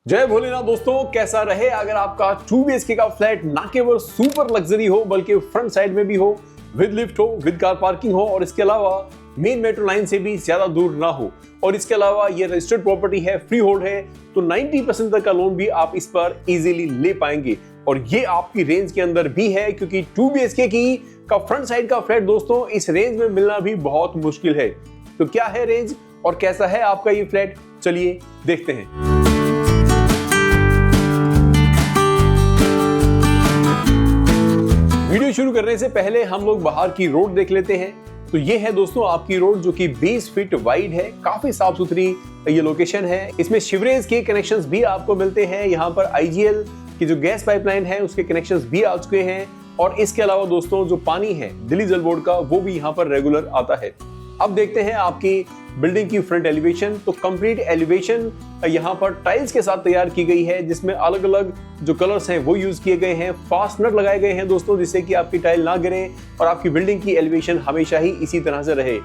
जय भोलेनाथ दोस्तों, कैसा रहे अगर आपका 2 BHK का फ्लैट ना केवल सुपर लग्जरी हो बल्कि फ्रंट साइड में भी हो, विद लिफ्ट हो, विद कार पार्किंग हो और इसके अलावा मेन मेट्रो लाइन से भी ज्यादा दूर ना हो और इसके अलावा ये रजिस्टर्ड प्रॉपर्टी है, फ्री होल्ड है, तो 90% तक का लोन भी आप इस पर इजीली ले पाएंगे और ये आपकी रेंज के अंदर भी है क्योंकि 2 BHK का फ्रंट साइड का फ्लैट दोस्तों इस रेंज में मिलना भी बहुत मुश्किल है। तो क्या है रेंज और कैसा है आपका ये फ्लैट, चलिए देखते हैं। वीडियो शुरू करने से पहले हम लोग बाहर की रोड देख लेते हैं। तो ये है दोस्तों आपकी रोड जो कि 20 फीट वाइड है, काफी साफ सुथरी ये लोकेशन है। इसमें शिवरेज के कनेक्शंस भी आपको मिलते हैं। यहाँ पर IGL की जो गैस पाइपलाइन है उसके कनेक्शंस भी आ चुके हैं और इसके अलावा दोस्तों जो पानी है दिल्ली जल बोर्ड का वो भी यहाँ पर रेगुलर आता है। अब देखते हैं आपकी बिल्डिंग की फ्रंट एलिवेशन। तो कंप्लीट एलिवेशन यहाँ पर टाइल्स के साथ तैयार की गई है जिसमें अलग अलग जो कलर्स हैं वो यूज किए गए हैं। फास्टनर लगाए गए हैं दोस्तों जिससे कि आपकी टाइल ना गिरे और आपकी बिल्डिंग की एलिवेशन हमेशा ही इसी तरह से रहे।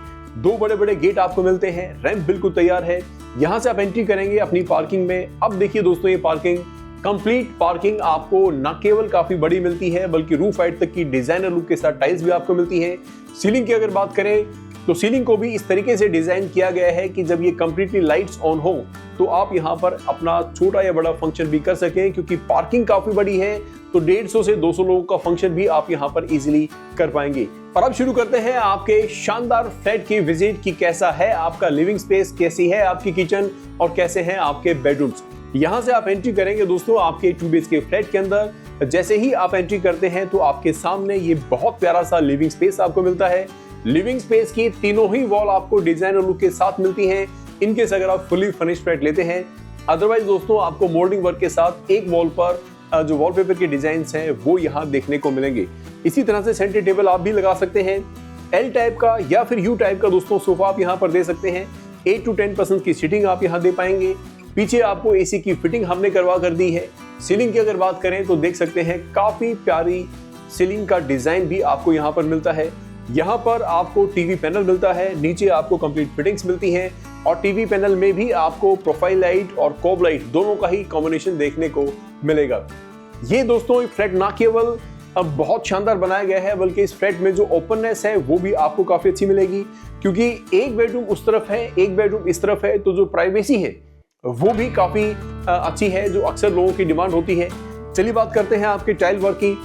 2 बड़े बड़े गेट आपको मिलते हैं, रैंप बिल्कुल तैयार है। यहाँ से आप एंट्री करेंगे अपनी पार्किंग में। अब देखिए दोस्तों ये पार्किंग कंप्लीट पार्किंग आपको न केवल काफी बड़ी मिलती है बल्कि रूफ हाइट तक की डिजाइनर लुक के साथ टाइल्स भी आपको मिलती है। सीलिंग की अगर बात करें तो सीलिंग को भी इस तरीके से डिजाइन किया गया है कि जब ये कंप्लीटली लाइट्स ऑन हो तो आप यहाँ पर अपना छोटा या बड़ा फंक्शन भी कर सकें क्योंकि पार्किंग काफी बड़ी है। तो 150 से 200 लोगों का फंक्शन भी आप यहाँ पर इजीली कर पाएंगे। और अब शुरू करते हैं आपके शानदार फ्लैट की विजिट की कैसा है आपका लिविंग स्पेस, कैसी है आपकी किचन और कैसे हैं आपके बेडरूम्स। यहाँ से आप एंट्री करेंगे दोस्तों आपके 2 BHK फ्लैट के अंदर। जैसे ही आप एंट्री करते हैं तो आपके सामने ये बहुत प्यारा सा लिविंग स्पेस आपको मिलता है। लिविंग स्पेस की तीनों ही वॉल आपको डिजाइनर लुक के साथ मिलती हैं इनकेस अगर आप फुली फर्निश्ड फ्लैट लेते हैं। अदरवाइज दोस्तों आपको मोल्डिंग वर्क के साथ एक वॉल पर जो वॉलपेपर के डिजाइन्स हैं वो यहाँ देखने को मिलेंगे। इसी तरह से सेंटर टेबल आप भी लगा सकते हैं। L टाइप का या फिर U टाइप का दोस्तों सोफा आप यहाँ पर दे सकते हैं। 8 to 10% की सीटिंग आप यहाँ दे पाएंगे। पीछे आपको AC की फिटिंग हमने करवा कर दी है। सीलिंग की अगर बात करें तो देख सकते हैं काफी प्यारी सीलिंग का डिजाइन भी आपको यहाँ पर मिलता है। यहाँ पर आपको टीवी पैनल मिलता है, नीचे आपको कंप्लीट फिटिंग्स मिलती हैं और टीवी पैनल में भी आपको प्रोफाइल लाइट और कोब लाइट दोनों का ही कॉम्बिनेशन देखने को मिलेगा। ये दोस्तों फ्लैट ना केवल अब बहुत शानदार बनाया गया है बल्कि इस फ्लैट में जो ओपननेस है वो भी आपको काफी अच्छी मिलेगी क्योंकि एक बेडरूम उस तरफ है, एक बेडरूम इस तरफ है, तो जो प्राइवेसी है वो भी काफी अच्छी है जो अक्सर लोगों की डिमांड होती है। चलिए बात करते हैं आपके टाइल वर्क की।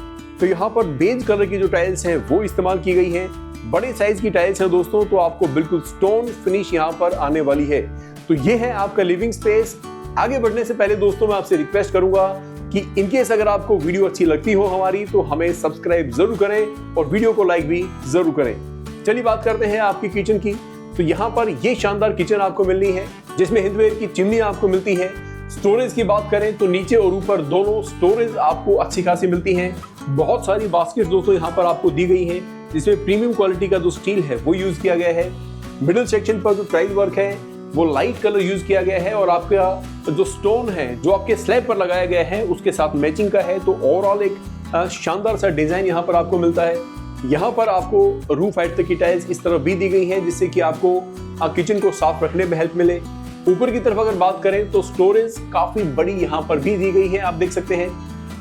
तो यहाँ पर बेज कलर की जो टाइल्स हैं वो इस्तेमाल की गई हैं। बड़े साइज की टाइल्स हैं दोस्तों, तो आपको बिल्कुल स्टोन फिनिश यहाँ पर आने वाली है। तो ये है आपका लिविंग स्पेस। आगे बढ़ने से पहले दोस्तों मैं आपसे रिक्वेस्ट करूंगा कि इनकेस अगर आपको वीडियो अच्छी लगती हो हमारी तो हमें सब्सक्राइब जरूर करें और वीडियो को लाइक भी जरूर करें। चलिए बात करते हैं आपकी किचन की। तो यहाँ पर ये शानदार किचन आपको मिलनी है जिसमें हिंदवेयर की चिमनी आपको मिलती है। स्टोरेज की बात करें तो नीचे और ऊपर दोनों स्टोरेज आपको अच्छी खासी मिलती हैं। बहुत सारी बास्केट दोस्तों यहाँ पर आपको दी गई हैं जिसमें प्रीमियम क्वालिटी का जो स्टील है वो यूज किया गया है। मिडिल सेक्शन पर जो टाइल वर्क है वो लाइट कलर यूज किया गया है और आपका जो स्टोन है जो आपके स्लैब पर लगाया गया है उसके साथ मैचिंग का है। तो ओवरऑल एक शानदार सा डिजाइन यहाँ पर आपको मिलता है। यहाँ पर आपको रूफ हाइट तक की टाइल्स इस तरफ भी दी गई है जिससे कि आपको किचन को साफ रखने में हेल्प मिले। ऊपर की तरफ अगर बात करें तो स्टोरेज काफी बड़ी यहाँ पर भी दी गई है, आप देख सकते हैं।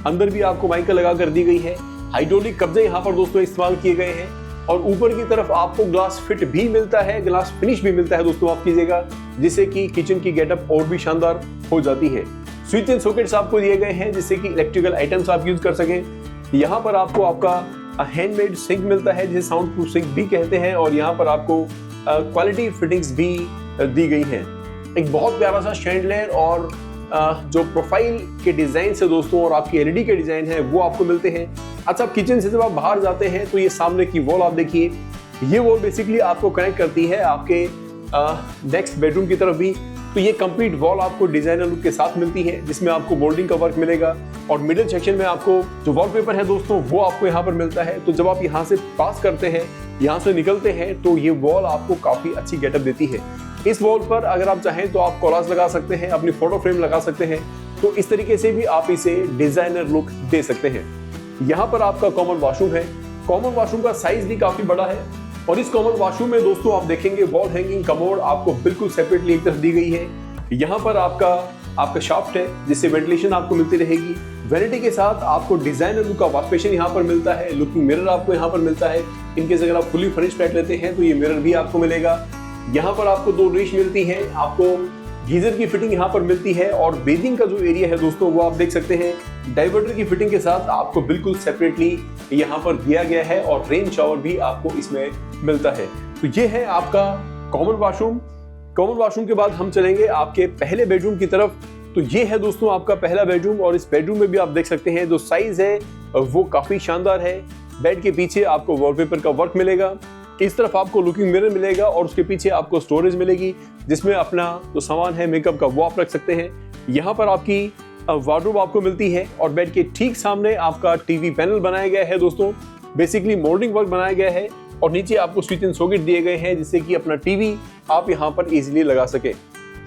अंदर भी आपको माइका लगा कर दी गई है। हाइड्रोलिक कब्जे यहाँ पर दोस्तों इस्तेमाल किए गए हैं और ऊपर की तरफ आपको ग्लास फिट भी मिलता है, ग्लास फिनिश भी मिलता है दोस्तों आप कीजिएगा जिससे कि किचन की गेटअप और भी शानदार हो जाती है। स्विच एंड सॉकेट्स आपको दिए गए हैं जिससे कि इलेक्ट्रिकल आइटम्स आप यूज कर सकें। यहाँ पर आपको आपका हैंडमेड सिंक मिलता है जिसे साउंड प्रूफ सिंक भी कहते हैं और यहाँ पर आपको क्वालिटी फिटिंग्स भी दी गई है। एक बहुत प्यारा सा शैंडलियर और जो प्रोफाइल के डिजाइन से दोस्तों और आपकी LED के डिजाइन है वो आपको मिलते हैं। अच्छा, किचन से जब आप बाहर जाते हैं तो ये सामने की वॉल आप देखिए, ये वॉल बेसिकली आपको कनेक्ट करती है आपके नेक्स्ट बेडरूम की तरफ भी। तो ये कंप्लीट वॉल आपको डिजाइनर लुक के साथ मिलती है जिसमें आपको मोल्डिंग का वर्क मिलेगा और मिडिल सेक्शन में आपको जो वॉलपेपर है दोस्तों वो आपको यहाँ पर मिलता है। तो जब आप यहाँ से पास करते हैं, यहाँ से निकलते हैं तो ये वॉल आपको काफी अच्छी गेटअप देती है। इस वॉल पर अगर आप चाहें तो आप कोलाज लगा सकते हैं, अपनी फोटो फ्रेम लगा सकते हैं, तो इस तरीके से भी आप इसे डिजाइनर लुक दे सकते हैं। यहाँ पर आपका कॉमन वॉशरूम है। कॉमन वॉशरूम का साइज भी काफी बड़ा है और इस कॉमन वॉशरूम में दोस्तों आप देखेंगे वॉल हैंगिंग कमोड आपको बिल्कुल सेपरेटली एक तरफ दी गई है। यहाँ पर आपका आपका शाफ्ट है जिससे वेंटिलेशन आपको मिलती रहेगी। वैनिटी के साथ आपको डिजाइनर लुक का वॉश बेसिन यहाँ पर मिलता है, लुकिंग मिरर आपको यहाँ पर मिलता है। इनकेस अगर आप फुली फर्निश्ड फ्लैट लेते हैं तो ये मिरर भी आपको मिलेगा। यहाँ पर आपको 2 डिश मिलती है, आपको गीजर की फिटिंग यहाँ पर मिलती है और बेदिंग का जो एरिया है दोस्तों वो आप देख सकते हैं डाइवर्टर की फिटिंग के साथ आपको बिल्कुल सेपरेटली यहाँ पर दिया गया है और रेन शावर भी आपको इसमें मिलता है। तो ये है आपका कॉमन वॉशरूम। कॉमन वॉशरूम के बाद हम चलेंगे आपके पहले बेडरूम की तरफ। तो ये है दोस्तों आपका पहला बेडरूम और इस बेडरूम में भी आप देख सकते हैं जो साइज है वो काफी शानदार है। बेड के पीछे आपको वॉलपेपर का वर्क मिलेगा, इस तरफ आपको लुकिंग मिरर मिलेगा और उसके पीछे आपको स्टोरेज मिलेगी जिसमें अपना जो सामान है मेकअप का वो आप रख सकते हैं। यहाँ पर आपकी वार्डरोब आपको मिलती है और बेड के ठीक सामने आपका टीवी पैनल बनाया गया है दोस्तों। बेसिकली मोल्डिंग वर्क बनाया गया है और नीचे आपको स्विच एंड सॉकेट दिए गए हैं जिससे कि अपना टीवी आप यहाँ पर इजीली लगा सके।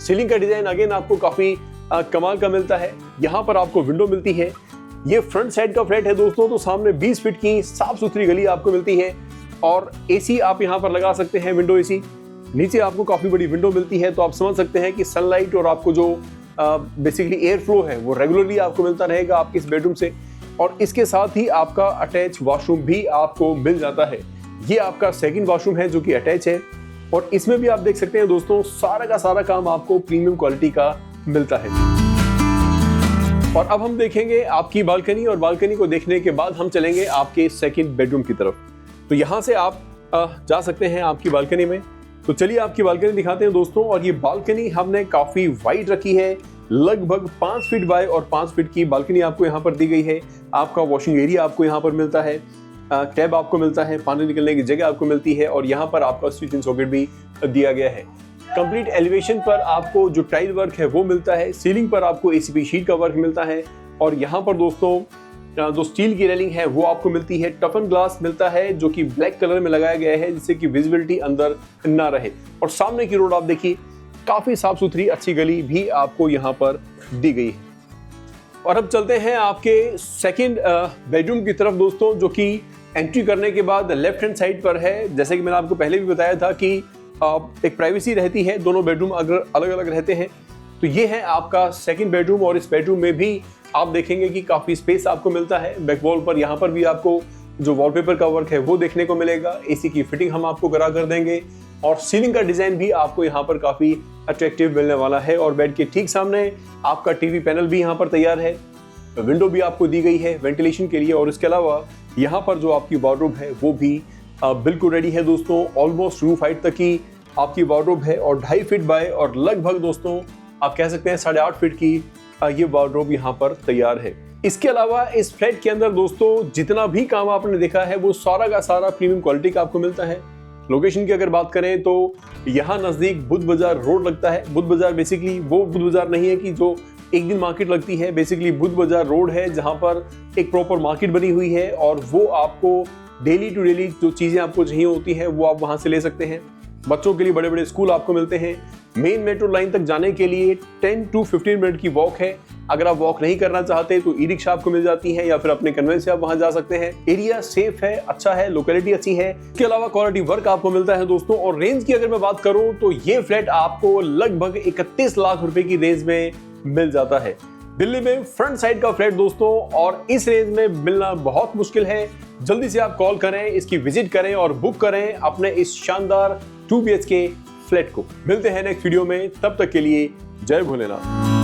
सीलिंग का डिजाइन अगेन आपको काफी कमाल का मिलता है। यहाँ पर आपको विंडो मिलती है। ये फ्रंट साइड का फ्लैट है दोस्तों, तो सामने 20 फीट की साफ सुथरी गली आपको मिलती है और एसी आप यहाँ पर लगा सकते हैं, विंडो एसी। नीचे आपको काफी बड़ी विंडो मिलती है, तो आप समझ सकते हैं कि सनलाइट और आपको जो बेसिकली एयर फ्लो है वो रेगुलरली आपको मिलता रहेगा आपके इस बेडरूम से। और इसके साथ ही आपका अटैच वॉशरूम भी आपको मिल जाता है। ये आपका सेकंड वॉशरूम है जो कि अटैच है और इसमें भी आप देख सकते हैं दोस्तों सारा का सारा काम आपको प्रीमियम क्वालिटी का मिलता है। और अब हम देखेंगे आपकी बालकनी और बालकनी को देखने के बाद हम चलेंगे आपके सेकंड बेडरूम की तरफ। तो यहाँ से आप जा सकते हैं आपकी बालकनी में। तो चलिए आपकी बालकनी दिखाते हैं दोस्तों। और ये बालकनी हमने काफी वाइड रखी है, लगभग 5 फीट बाय और 5 फीट की बालकनी आपको यहाँ पर दी गई है। आपका वॉशिंग एरिया आपको यहाँ पर मिलता है, टैब आपको मिलता है, पानी निकलने की जगह आपको मिलती है और यहाँ पर आपका स्विच एंड सॉकेट भी दिया गया है। कंप्लीट एलिवेशन पर आपको जो टाइल वर्क है वो मिलता है। सीलिंग पर आपको एसीपी शीट का वर्क मिलता है और यहाँ पर दोस्तों जो स्टील की रेलिंग है वो आपको मिलती है। टफन ग्लास मिलता है जो कि ब्लैक कलर में लगाया गया है जिससे कि विजिबिलिटी अंदर ना रहे। और सामने की रोड आप देखिए, काफी साफ सुथरी अच्छी गली भी आपको यहाँ पर दी गई है। और अब चलते हैं आपके सेकंड बेडरूम की तरफ दोस्तों, जो कि एंट्री करने के बाद लेफ्ट हैंड साइड पर है। जैसे कि मैंने आपको पहले भी बताया था कि एक प्राइवेसी रहती है, दोनों बेडरूम अगर अलग अलग रहते हैं। तो ये है आपका सेकंड बेडरूम और इस बेडरूम में भी आप देखेंगे कि काफी स्पेस आपको मिलता है। बैक वॉल पर यहाँ पर भी आपको जो वॉलपेपर का वर्क है वो देखने को मिलेगा। एसी की फिटिंग हम आपको करा कर देंगे और सीलिंग का डिजाइन भी आपको यहाँ पर काफी अट्रैक्टिव मिलने वाला है। और बेड के ठीक सामने आपका टीवी पैनल भी यहाँ पर तैयार है, विंडो भी आपको दी गई है वेंटिलेशन के लिए। और इसके अलावा यहाँ पर जो आपकी वार्डरोब है वो भी बिल्कुल रेडी है दोस्तों। ऑलमोस्ट रूफ हाइट तक की आपकी वार्डरोब है और 2.5 फीट बाय और लगभग दोस्तों आप कह सकते हैं 8.5 फीट की ये वार्डरोब यहाँ पर तैयार है। इसके अलावा इस फ्लैट के अंदर दोस्तों जितना भी काम आपने देखा है वो सारा का सारा प्रीमियम क्वालिटी का आपको मिलता है। लोकेशन की अगर बात करें तो यहाँ नजदीक बुद्ध बाजार रोड लगता है। बुद्ध बाजार बेसिकली वो बुद्ध बाजार नहीं है कि जो एक दिन मार्केट लगती है, बेसिकली बुद्ध बाजार रोड है जहाँ पर एक प्रॉपर मार्केट बनी हुई है और वो आपको डेली टू डेली जो चीजें आपको चाहिए होती है वो आप वहां से ले सकते हैं। बच्चों के लिए बड़े बड़े स्कूल आपको मिलते हैं। मेन मेट्रो लाइन तक जाने के लिए 10 to 15 मिनट की वॉक है। अगर आप वॉक नहीं करना चाहते तो ई रिक्शा आपको मिल जाती है या फिर अपने कन्वेंस से आप वहां जा सकते हैं। एरिया सेफ है, अच्छा है, लोकेलिटी अच्छी है। इसके अलावा क्वालिटी वर्क आपको मिलता है दोस्तों। और रेंज की अगर मैं बात करूं तो ये फ्लैट आपको लगभग 31 लाख रुपए की रेंज में मिल जाता है। दिल्ली में फ्रंट साइड का फ्लैट दोस्तों और इस रेंज में मिलना बहुत मुश्किल है। जल्दी से आप कॉल करें, इसकी विजिट करें और बुक करें अपने इस शानदार 2 BHK फ्लैट को। मिलते हैं नेक्स्ट वीडियो में, तब तक के लिए जय भोलेनाथ।